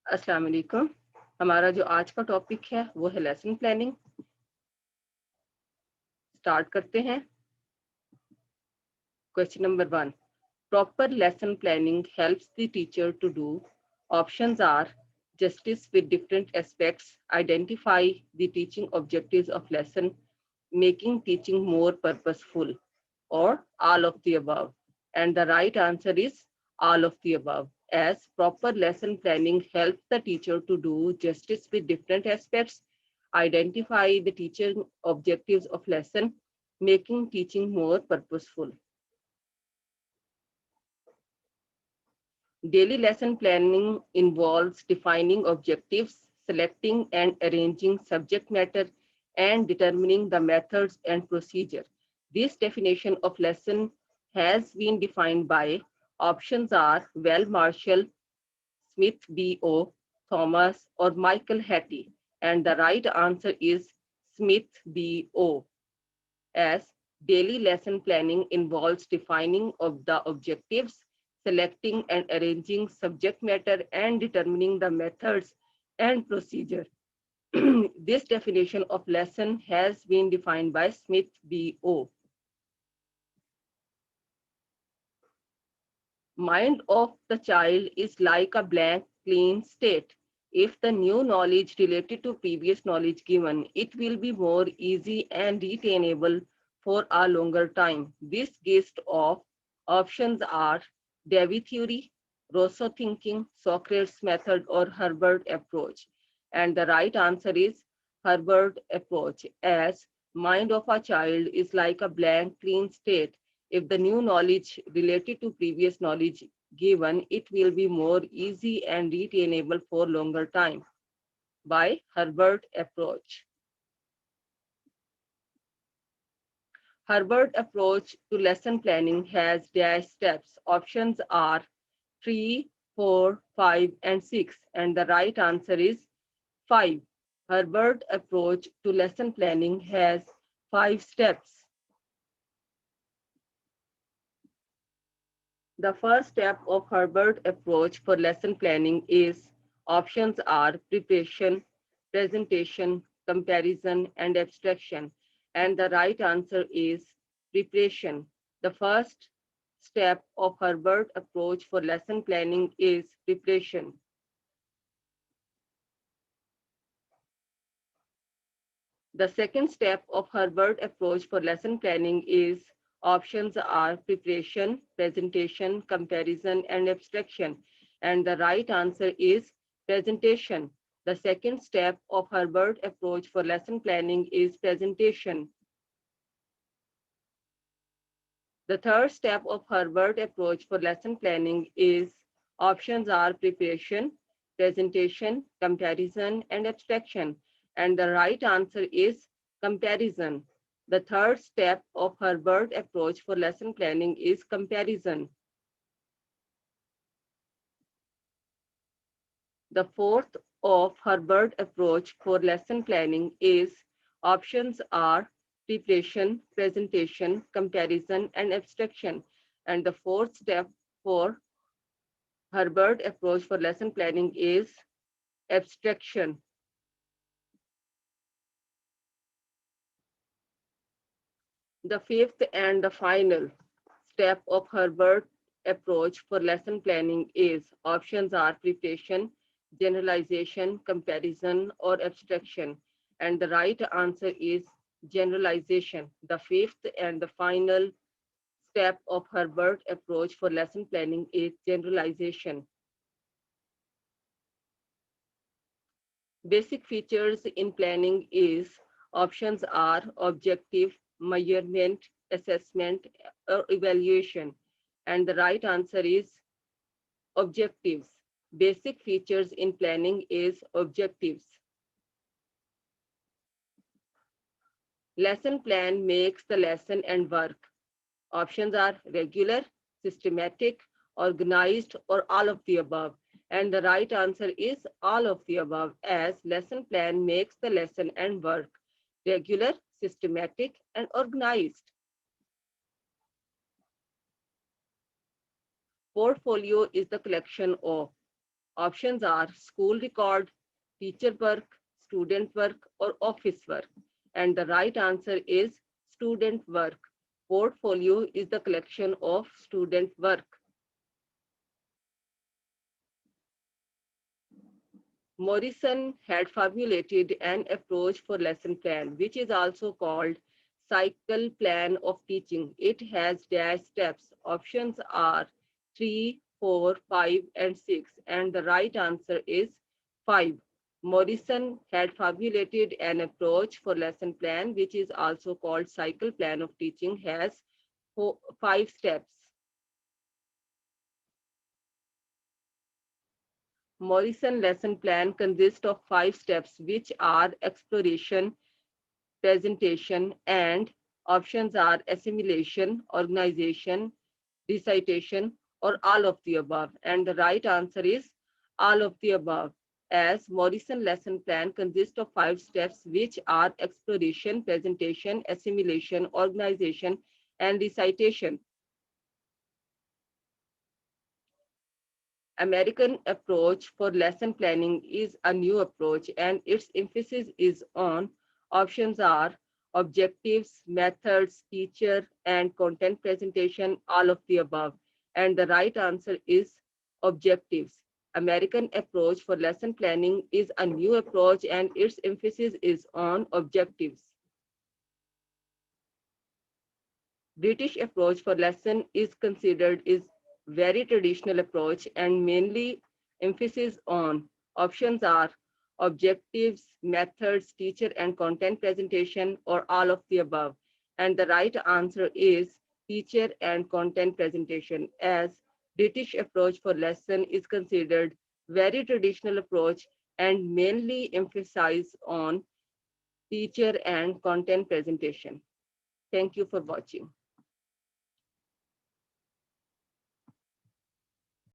अस्सलाम वालेकुम। हमारा जो आज का टॉपिक है वो है लेसन प्लानिंग। स्टार्ट करते हैं। Question number 1, proper lesson planning helps the teacher to do. Options are justice with different aspects, identify the teaching objectives of lesson, making teaching more purposeful, or all of the above. And the right answer is all of the above, as proper lesson planning helps the teacher to do justice with different aspects, identify the teaching objectives of lesson, making teaching more purposeful. Daily lesson planning involves defining objectives, selecting and arranging subject matter, and determining the methods and procedure. This definition of lesson has been defined by options are Well Marshall, Smith B.O., Thomas, or Michael Hattie. And the right answer is Smith B.O. As daily lesson planning involves defining of the objectives, selecting and arranging subject matter, and determining the methods and procedure. This definition of lesson has been defined by Smith B.O. Mind of the child is like a blank, clean slate. If the new knowledge related to previous knowledge given, it will be more easy and retainable for a longer time. This list of options are Davy theory, Rousseau thinking, Socrates method, or Herbert approach. And the right answer is Herbert approach, as mind of a child is like a blank, clean slate. If the new knowledge related to previous knowledge given, it will be more easy and retainable for longer time. By Herbert approach. Herbert approach to lesson planning has dash steps. Options are 3, 4, 5, and 6. And the right answer is 5. Herbert approach to lesson planning has 5 steps. The first step of Herbert approach for lesson planning is options are preparation, presentation, comparison, and abstraction. And the right answer is preparation. The first step of Herbert approach for lesson planning is preparation. The second step of Herbert approach for lesson planning is options are preparation, presentation, comparison, and abstraction. And the right answer is presentation. The second step of Herbert approach for lesson planning is presentation. The third step of Herbert approach for lesson planning is options are preparation, presentation, comparison, and abstraction. And the right answer is comparison. The third step of Herbert approach for lesson planning is comparison. The fourth of Herbert approach for lesson planning is options are preparation, presentation, comparison, and abstraction. And the fourth step for Herbert approach for lesson planning is abstraction. The fifth and the final step of Herbert approach for lesson planning is options are preparation, generalization, comparison, or abstraction. And the right answer is generalization. The fifth and the final step of Herbert approach for lesson planning is generalization. Basic features in planning is options are objective, measurement, assessment, or evaluation. And the right answer is objectives. Basic features in planning is objectives. Lesson plan makes the lesson and work. Options are regular, systematic, organized, or all of the above. And the right answer is all of the above, as lesson plan makes the lesson and work regular, systematic, and organized. Portfolio is the collection of Options are school record, teacher work, student work, or office work. And the right answer is student work. Portfolio is the collection of student work. Morrison had formulated an approach for lesson plan, which is also called cycle plan of teaching. It has dash steps. Options are 3, 4, 5, and 6. And the right answer is 5. Morrison had formulated an approach for lesson plan, which is also called cycle plan of teaching, has 5 steps. Morrison lesson plan consists of 5 steps, which are exploration, presentation, and options are assimilation, organization, recitation, or all of the above. And the right answer is all of the above, as Morrison lesson plan consists of 5 steps, which are exploration, presentation, assimilation, organization, and recitation. American approach for lesson planning is a new approach, and its emphasis is on options are objectives, methods, teacher, and content presentation, all of the above. And the right answer is objectives. American approach for lesson planning is a new approach, and its emphasis is on objectives. British approach for lesson is considered is very traditional approach and mainly emphasis on options are objectives, methods, teacher and content presentation, or all of the above. And the right answer is teacher and content presentation, as British approach for lesson is considered very traditional approach and mainly emphasize on teacher and content presentation. Thank you for watching.